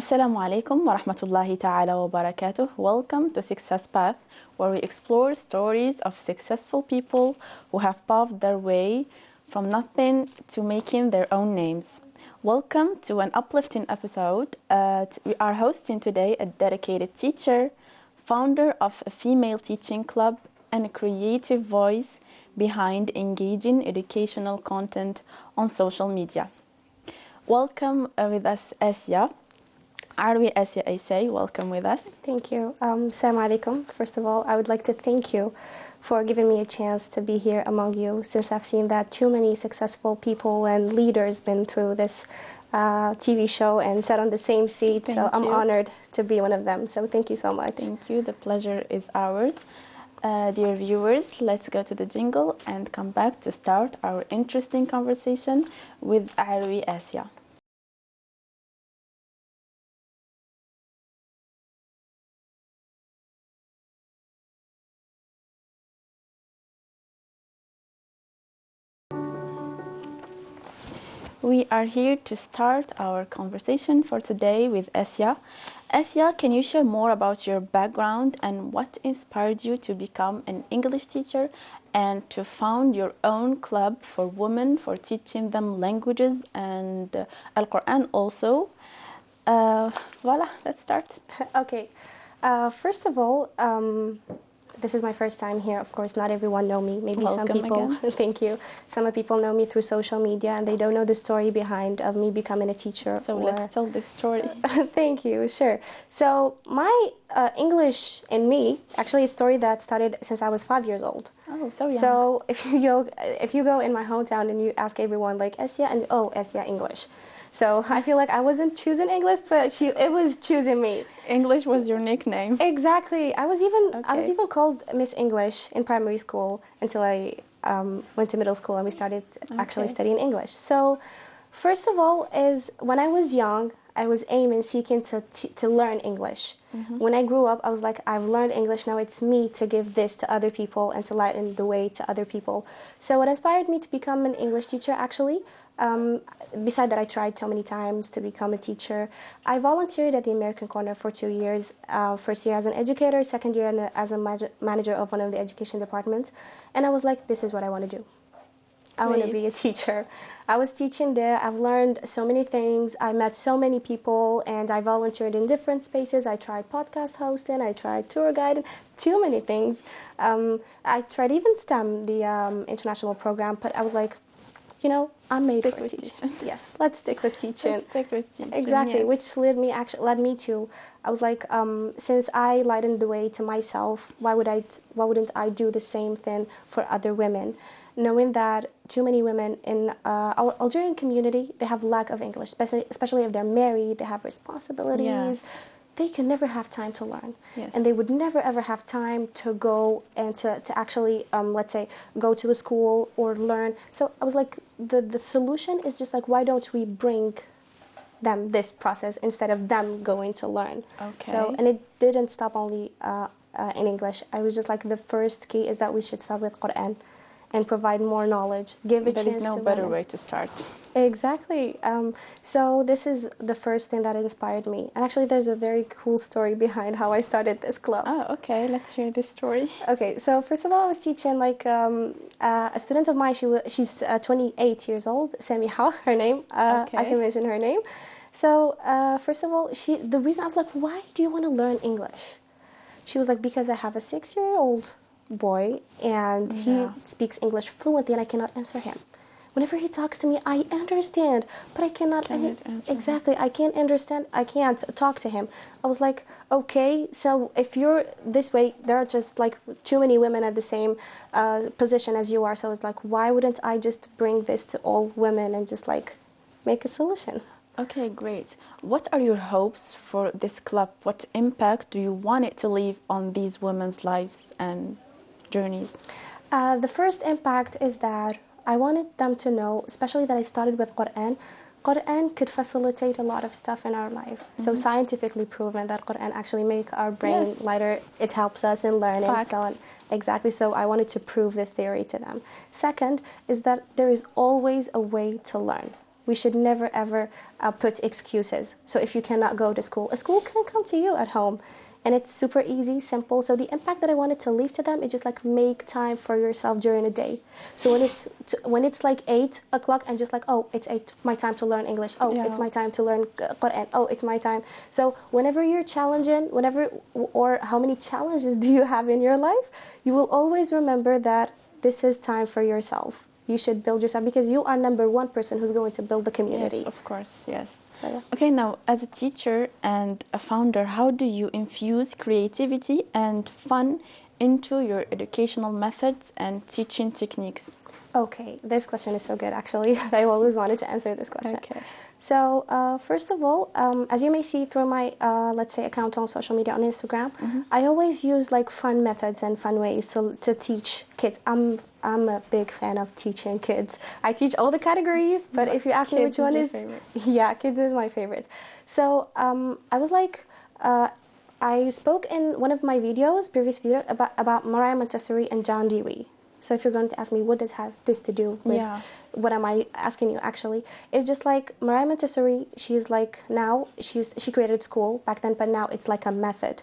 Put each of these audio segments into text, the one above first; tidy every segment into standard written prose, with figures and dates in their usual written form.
Assalamu alaikum wa rahmatullahi ta'ala wa barakatuh. Welcome to Success Path, where we explore stories of successful people who have paved their way from nothing to making their own names. Welcome to an uplifting episode. We are hosting today a dedicated teacher, founder of a female teaching club, and a creative voice behind engaging educational content on social media. Welcome with us, Asia. Arwi Asia, I say, welcome with us. Thank you. Assalamu alaikum. First of all, I would like to thank you for giving me a chance to be here among you, since I've seen that too many successful people and leaders been through this TV show and sat on the same seat. I'm honored to be one of them. So thank you so much. Thank you. The pleasure is ours. Dear viewers, let's go to the jingle and come back to start our interesting conversation with Arwi Asia. We are here to start our conversation for today with Asia. Asia, can you share more about your background and what inspired you to become an English teacher and to found your own club for women for teaching them languages and Al-Quran also? Voila, let's start. Okay. First of all, this is my first time here. Of course, not everyone know me. Maybe Welcome some people, again. thank you. Some people know me through social media and they don't know the story behind of me becoming a teacher. So let's tell this story. Thank you, sure. So my English in me, actually a story that started since I was 5 years old. Oh, so young. So if you go in my hometown and you ask everyone like Asia, and Asia English. So I feel like I wasn't choosing English, but it was choosing me. English was your nickname. Exactly. I was even called Miss English in primary school until I went to middle school and we started actually studying English. So first of all is when I was young, I was seeking to learn English. Mm-hmm. When I grew up, I was like, I've learned English, now it's me to give this to other people and to lighten the way to other people. So what inspired me to become an English teacher actually, besides that I tried so many times to become a teacher, I volunteered at the American Corner for 2 years, first year as an educator, second year as a manager of one of the education departments, and I was like, this is what I want to do. I want to be a teacher. I was teaching there. I've learned so many things. I met so many people and I volunteered in different spaces. I tried podcast hosting. I tried tour guiding, too many things. I tried even STEM, the international program, but I was like, I'm made for teaching. Yes, let's stick with teaching. Let's stick with teaching. Exactly, yes. Which led me to, I was like, since I lightened the way to myself, why wouldn't I do the same thing for other women? Knowing that too many women in our Algerian community, they have lack of English, especially if they're married, they have responsibilities. Yes. They can never have time to learn. Yes. And they would never ever have time to go and to actually, let's say, go to a school or learn. So I was like, the solution is just like, why don't we bring them this process instead of them going to learn? Okay. So, and it didn't stop only in English. I was just like, the first key is that we should start with Quran and provide more knowledge, give a chance to There is no better way to start. Exactly. So this is the first thing that inspired me. And actually, there's a very cool story behind how I started this club. Oh, okay. Let's hear this story. Okay. So first of all, I was teaching like a student of mine. She's 28 years old. Samiha, her name. I can mention her name. So first of all, the reason I was like, why do you want to learn English? She was like, because I have a 6-year-old boy and he speaks English fluently and I cannot answer him. Whenever he talks to me, I understand, but I cannot exactly. I can't understand. I can't talk to him. I was like, okay, so if you're this way, there are just like too many women at the same position as you are. So I was like, why wouldn't I just bring this to all women and just like make a solution? Okay, great. What are your hopes for this club? What impact do you want it to leave on these women's lives and journeys? The first impact is that I wanted them to know, especially that I started with Quran. Quran could facilitate a lot of stuff in our life. Mm-hmm. So scientifically proven that Quran actually make our brain lighter. It helps us in learning. Facts. So on. Exactly. So I wanted to prove the theory to them. Second is that there is always a way to learn. We should never ever put excuses. So if you cannot go to school, a school can come to you at home. And it's super easy, simple. So the impact that I wanted to leave to them is just like make time for yourself during the day. So when it's like 8 o'clock and just like, oh, it's 8, my time to learn English. Oh, it's my time to learn Qur'an. Oh, it's my time. So whenever you're challenging, or how many challenges do you have in your life, you will always remember that this is time for yourself. You should build yourself because you are number one person who's going to build the community. Yes, of course, yes. So, yeah. Okay, now as a teacher and a founder, how do you infuse creativity and fun into your educational methods and teaching techniques? Okay, this question is so good actually. I always wanted to answer this question. Okay. So first of all, as you may see through my, let's say, account on social media on Instagram, I always use like fun methods and fun ways to teach kids. I'm a big fan of teaching kids. I teach all the categories, but if you ask me which one is, yeah, kids is my favorite. So I was like, I spoke in one of my videos, previous video, about Mariah Montessori and John Dewey. So if you're going to ask me, what does has this to do with what am I asking you actually? It's just like Mariah Montessori, she's like now, she created school back then, but now it's like a method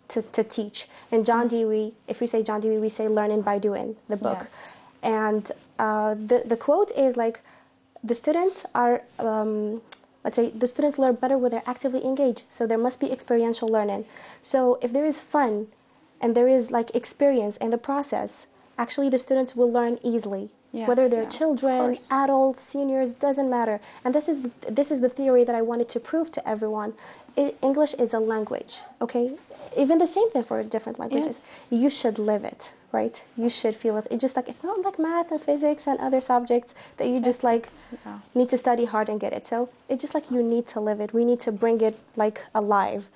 to teach. And John Dewey, if we say John Dewey, we say learning by doing, the book. Yes. And the quote is like, the students are, let's say, the students learn better when they're actively engaged. So there must be experiential learning. So if there is fun and there is like experience in the process, actually the students will learn easily. Yes, whether they're children, adults, seniors, doesn't matter. And this is the theory that I wanted to prove to everyone. English is a language, okay? Even the same thing for different languages. Yes. You should live it, right? You should feel it. It's just like, it's not like math and physics and other subjects that you just like need to study hard and get it. So it's just like you need to live it. We need to bring it like alive.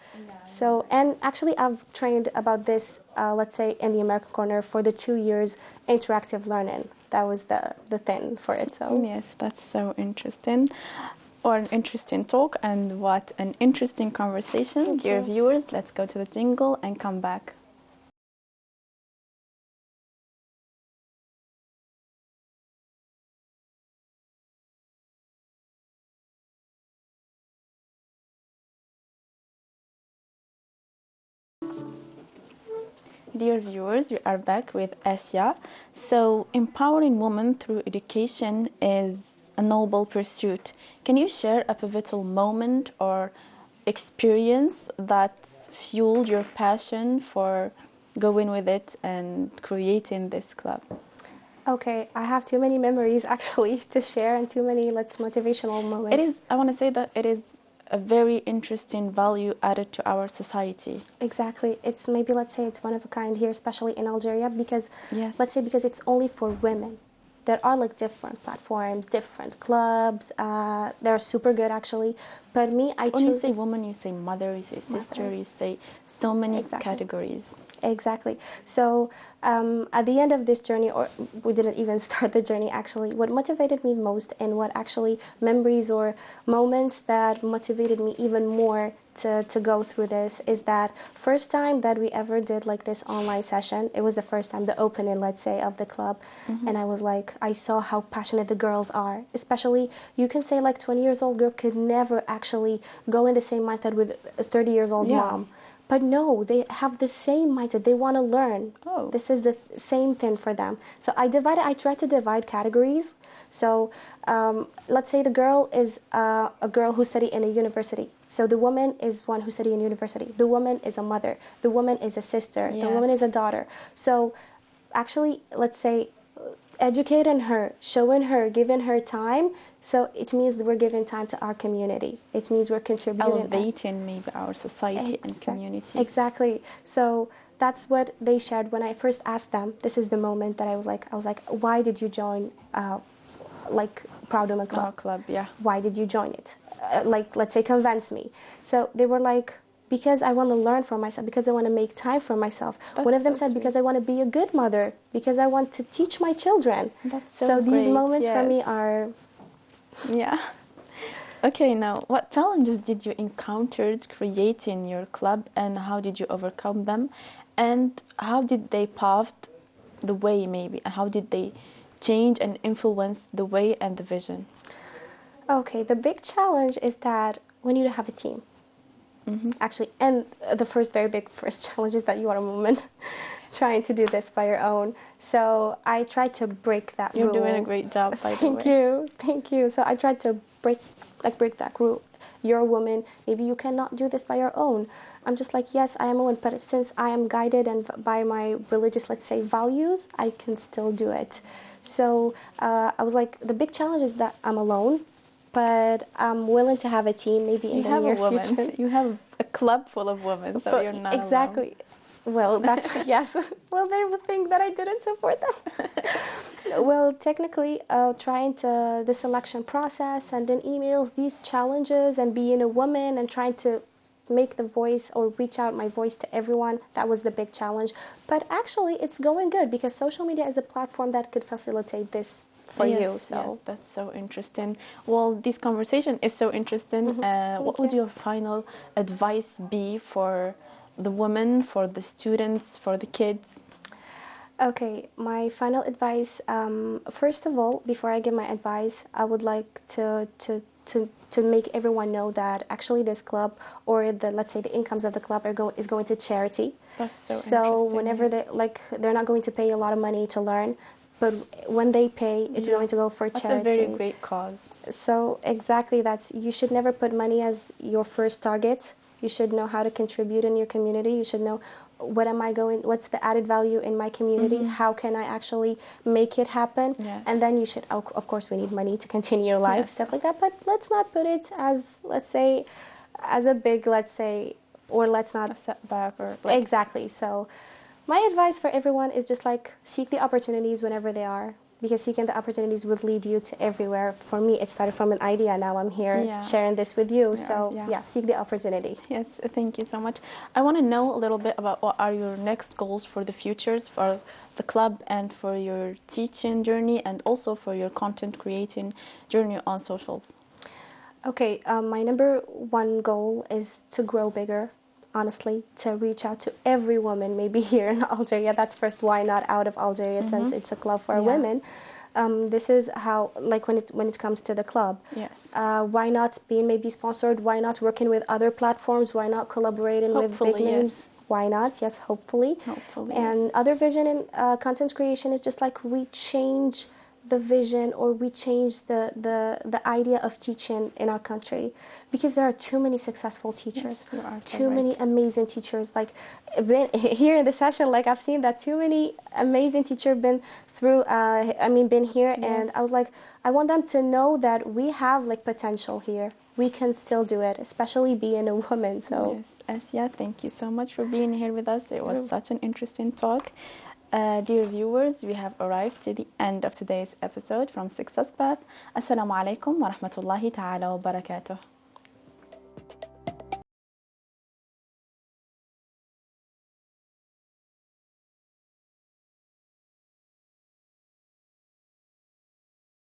So, and actually I've trained about this, let's say in the American corner for the 2 years interactive learning. That was the thing for it. So yes, that's so interesting. Or an interesting talk, and what an interesting conversation. Dear viewers, let's go to the jingle and come back. Dear viewers, we are back with Asia. So, empowering women through education is a noble pursuit. Can you share a pivotal moment or experience that fueled your passion for going with it and creating this club? Okay, I have too many memories actually to share and too many motivational moments. I want to say that it is a very interesting value added to our society. Exactly. It's maybe, let's say, it's one of a kind here, especially in Algeria, because let's say because it's only for women. There are like different platforms, different clubs. They're super good actually. But me, I When you say woman, you say mother, you say sister, you say so many categories. Exactly. So at the end of this journey, or we didn't even start the journey actually, what motivated me most and what actually memories or moments that motivated me even more to go through this is that first time that we ever did like this online session, it was the first time, the opening, let's say, of the club. And I was like, I saw how passionate the girls are. Especially, you can say like 20 years old girl could never actually go in the same mindset with a 30 years old mom. But no, they have the same mindset. They want to learn. This is the same thing for them. So I tried to divide categories. So let's say the girl is a girl who studied in a university. So the woman is one who studied in university. The woman is a mother. The woman is a sister. The woman is a daughter. So actually, let's say, educating her, showing her, giving her time. So it means that we're giving time to our community. It means we're contributing. Elevating maybe our society and community. Exactly. So that's what they shared when I first asked them. This is the moment that I was like, why did you join like Proud Women Club? Our club, yeah. Why did you join it? Like, let's say, convince me. So they were like, because I want to learn for myself, because I want to make time for myself. One of them said, because I want to be a good mother, because I want to teach my children. That's so these moments for me are... Yeah. Okay, now, what challenges did you encounter creating your club, and how did you overcome them? And how did they pave the way, maybe? And how did they change and influence the way and the vision? Okay, the big challenge is that we need to have a team. Actually, and the very big challenge is that you are a woman trying to do this by your own. So I tried to break that rule. You're doing a great job, by the way. Thank you. So I tried to break that rule. You're a woman, maybe you cannot do this by your own. I'm just like, yes, I am a woman, but since I am guided and by my religious, let's say, values, I can still do it. So I was like, the big challenge is that I'm alone, but I'm willing to have a team maybe in the near future. You have a club full of women, so you're not exactly. Alone. Well, that's, yes. Well, they would think that I didn't support them. Well, technically, trying to the selection process, sending emails, these challenges, and being a woman and trying to make the voice or reach out my voice to everyone, that was the big challenge. But actually, it's going good because social media is a platform that could facilitate this for you. So yes, that's so interesting. Well, this conversation is so interesting. What would your final advice be for the women, for the students, for the kids? Okay, my final advice, first of all, before I give my advice, I would like to make everyone know that actually this club or let's say the incomes of the club is going to charity. That's so interesting. Whenever they're not going to pay a lot of money to learn, but when they pay, it's going to go for charity. That's a very great cause. So exactly, you should never put money as your first target. You should know how to contribute in your community. You should know what's the added value in my community? How can I actually make it happen? Yes. And then you should, of course, we need money to continue life, stuff like that. But let's not put it as, let's say, as a big, or let's not... a setback or... Exactly. So my advice for everyone is just seek the opportunities whenever they are. Because seeking the opportunities would lead you to everywhere. For me, it started from an idea. Now I'm here sharing this with you. So, seek the opportunity. Yes, thank you so much. I want to know a little bit about what are your next goals for the futures, for the club and for your teaching journey and also for your content creating journey on socials. Okay, my number one goal is to grow bigger. Honestly, to reach out to every woman, maybe here in Algeria. That's first, why not out of Algeria, since it's a club for women. This is how, when it comes to the club. Yes. Why not being maybe sponsored? Why not working with other platforms? Why not collaborating with big names? Yes. Why not? Yes, hopefully. And other vision in content creation is just we change the vision or we change the idea of teaching in our country, because there are too many successful teachers, too many amazing teachers. Here in the session, I've seen that too many amazing teachers been through. Been here, and I was I want them to know that we have potential here. We can still do it, especially being a woman. So yes, Asya, thank you so much for being here with us. It was such an interesting talk. Dear viewers, we have arrived to the end of today's episode from Success Path. Assalamu alaikum wa rahmatullahi ta'ala wa barakatuh.